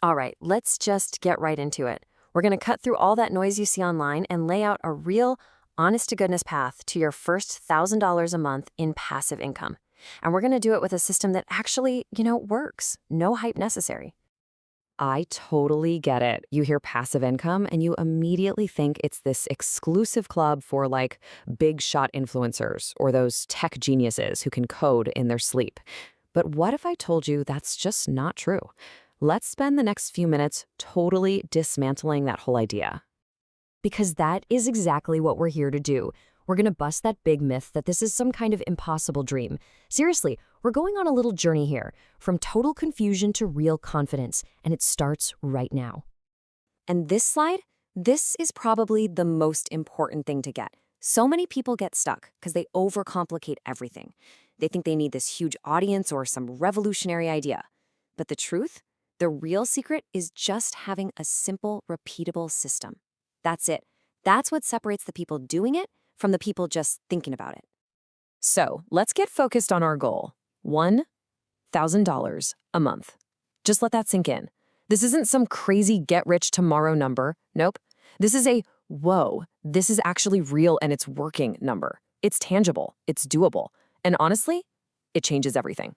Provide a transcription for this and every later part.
All right, let's just get right into it. We're going to cut through all that noise you see online and lay out a real, honest-to-goodness path to your first $1,000 a month in passive income. And we're going to do it with a system that actually, works. No hype necessary. I totally get it. You hear passive income and you immediately think it's this exclusive club for like big shot influencers or those tech geniuses who can code in their sleep. But what if I told you that's just not true? Let's spend the next few minutes totally dismantling that whole idea. Because that is exactly what we're here to do. We're going to bust that big myth that this is some kind of impossible dream. Seriously, we're going on a little journey here, from total confusion to real confidence, and it starts right now. And this slide, this is probably the most important thing to get. So many people get stuck because they overcomplicate everything. They think they need this huge audience or some revolutionary idea. But the truth? The real secret is just having a simple, repeatable system. That's it. That's what separates the people doing it from the people just thinking about it. So let's get focused on our goal. $1,000 a month. Just let that sink in. This isn't some crazy get-rich-tomorrow number. Nope. This is a, whoa, this is actually real and it's working number. It's tangible. It's doable. And honestly, it changes everything.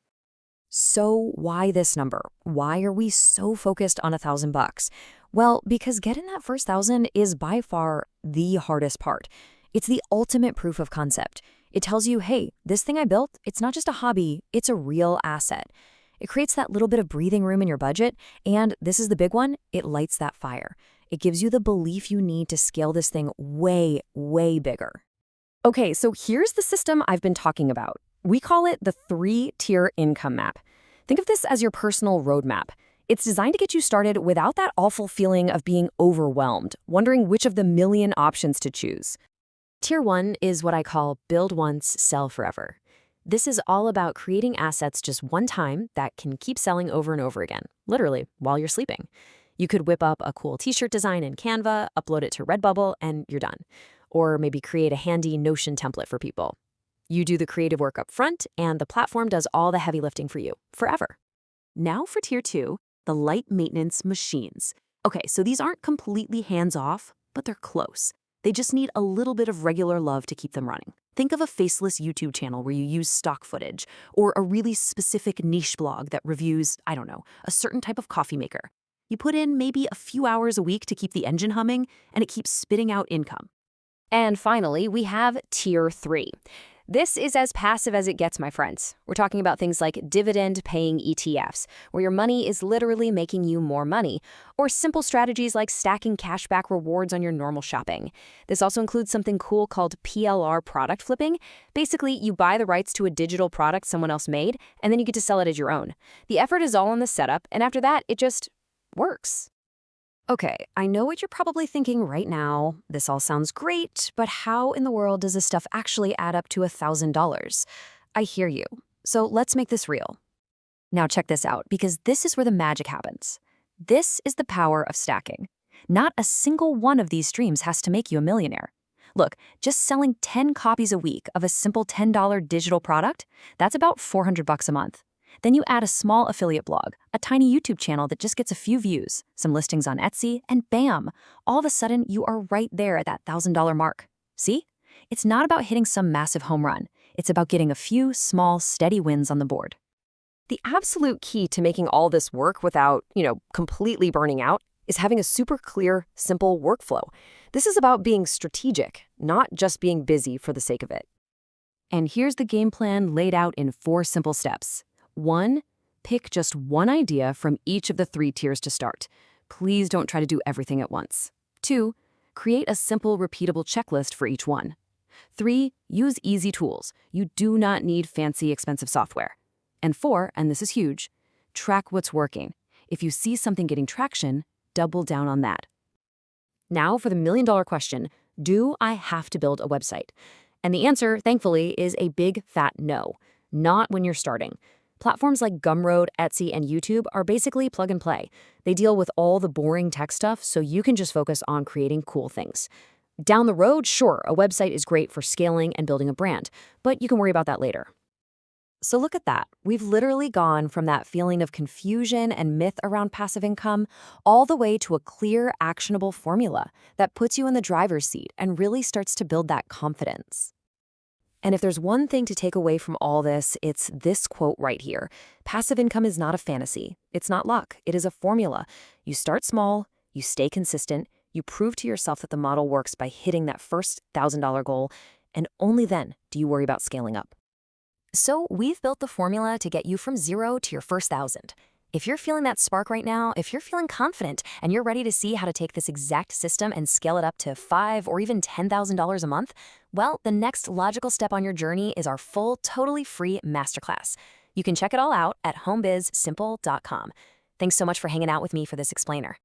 So why this number? Why are we so focused on $1,000? Well, because getting that first 1,000 is by far the hardest part. It's the ultimate proof of concept. It tells you, hey, this thing I built, it's not just a hobby, it's a real asset. It creates that little bit of breathing room in your budget, and this is the big one, it lights that fire. It gives you the belief you need to scale this thing way, way bigger. Okay, so here's the system I've been talking about. We call it the 3-tier income map. Think of this as your personal roadmap. It's designed to get you started without that awful feeling of being overwhelmed, wondering which of the million options to choose. Tier 1 is what I call build once, sell forever. This is all about creating assets just one time that can keep selling over and over again, literally, while you're sleeping. You could whip up a cool t-shirt design in Canva, upload it to Redbubble, and you're done. Or maybe create a handy Notion template for people. You do the creative work up front, and the platform does all the heavy lifting for you, forever. Now for Tier 2, the light maintenance machines. Okay, so these aren't completely hands-off, but they're close. They just need a little bit of regular love to keep them running. Think of a faceless YouTube channel where you use stock footage, or a really specific niche blog that reviews, I don't know, a certain type of coffee maker. You put in maybe a few hours a week to keep the engine humming, and it keeps spitting out income. And finally, we have Tier 3. This is as passive as it gets, my friends. We're talking about things like dividend-paying ETFs, where your money is literally making you more money, or simple strategies like stacking cashback rewards on your normal shopping. This also includes something cool called PLR product flipping. Basically, you buy the rights to a digital product someone else made, and then you get to sell it as your own. The effort is all in the setup, and after that, it just works. Okay, I know what you're probably thinking right now. This all sounds great, but how in the world does this stuff actually add up to $1,000? I hear you. So let's make this real. Now check this out, because this is where the magic happens. This is the power of stacking. Not a single one of these streams has to make you a millionaire. Look, just selling 10 copies a week of a simple $10 digital product, that's about $400 a month. Then you add a small affiliate blog, a tiny YouTube channel that just gets a few views, some listings on Etsy, and bam! All of a sudden, you are right there at that $1,000 mark. See? It's not about hitting some massive home run. It's about getting a few small, steady wins on the board. The absolute key to making all this work without, completely burning out is having a super clear, simple workflow. This is about being strategic, not just being busy for the sake of it. And here's the game plan laid out in 4 simple steps. 1, pick just one idea from each of the 3 tiers to start. Please don't try to do everything at once. 2, create a simple, repeatable checklist for each one. 3, use easy tools. You do not need fancy, expensive software. And 4, and this is huge, track what's working. If you see something getting traction, double down on that. Now for the million-dollar question, do I have to build a website? And the answer, thankfully, is a big, fat no. Not when you're starting. Platforms like Gumroad, Etsy, and YouTube are basically plug and play. They deal with all the boring tech stuff, so you can just focus on creating cool things. Down the road, sure, a website is great for scaling and building a brand, but you can worry about that later. So look at that. We've literally gone from that feeling of confusion and myth around passive income all the way to a clear, actionable formula that puts you in the driver's seat and really starts to build that confidence. And if there's one thing to take away from all this, it's this quote right here. Passive income is not a fantasy. It's not luck. It is a formula. You start small, you stay consistent, you prove to yourself that the model works by hitting that first $1,000 goal, and only then do you worry about scaling up. So we've built the formula to get you from zero to your first 1,000. If you're feeling that spark right now, if you're feeling confident and you're ready to see how to take this exact system and scale it up to $5,000 or even $10,000 a month, well, the next logical step on your journey is our full, totally free masterclass. You can check it all out at homebizsimple.com. Thanks so much for hanging out with me for this explainer.